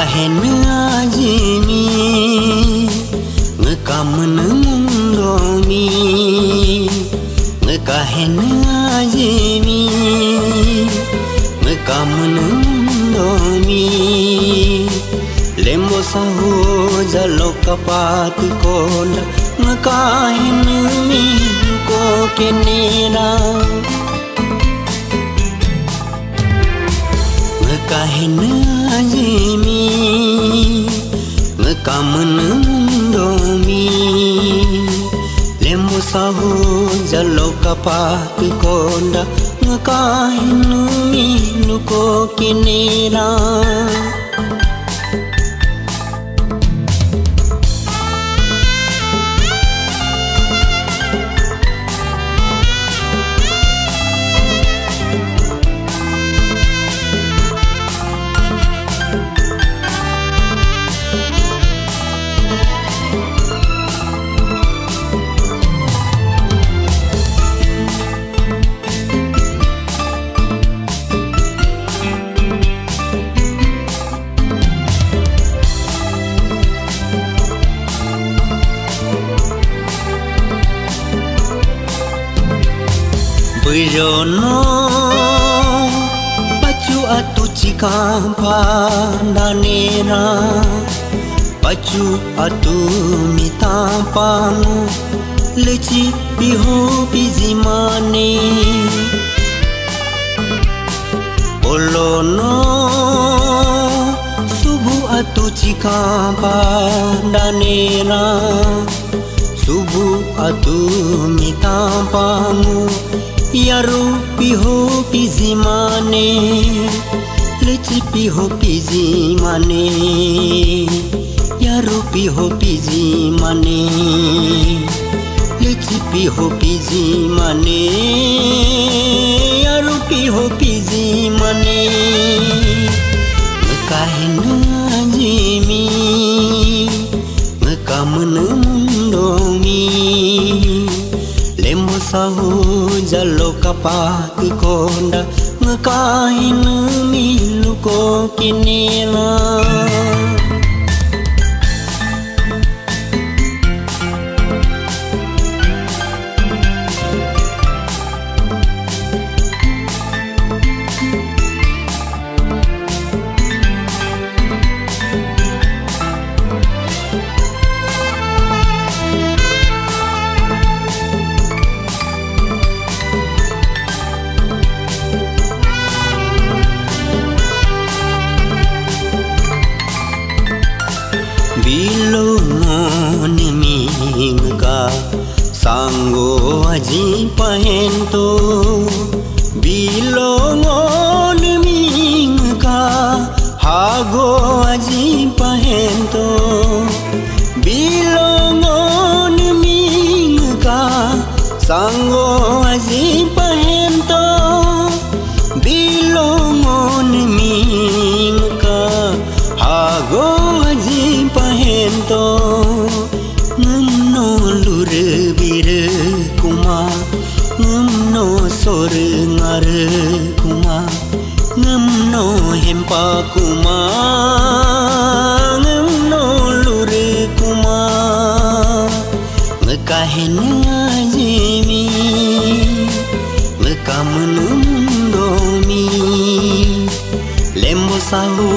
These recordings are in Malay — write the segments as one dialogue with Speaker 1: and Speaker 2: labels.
Speaker 1: Ngekahena ajimi ngekamena mundomi ngekahena ajimi ngekamena mundomi lembo saho jalo kapati konda ngekahena mi ko kenera ngekahena ajimi ngekamena mundomi lembo saho jalo kapati konda ngekahena mi ko kenera Birono pacu atu cikampa danera pacu atu mitampamu leci piho pizimane olono subu atu cikampa danera subu atu mitampamu yaru piho pizimane leci piho pizimane yaru piho pizimane leci piho pizimane yaru piho pizimane ngekahena ajimi ngekamena mundomi lembo saho jalo kapati konda ngekahena milu ko kenela Bilongon mingka sanggo aji pahento bilongon mingka hago aji pahento bilongon mingka sanggo aji pahento bilongon mingka hago aji pahento ngamno lure bire kuma ngamno sore ngare kuma ngamno hempa kuma ngamno lure kuma ngekahena ajimi ngekamena mundomi lembo saho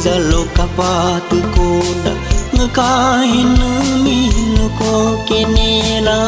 Speaker 1: jalo kapati konda ngekahena milu ko kenela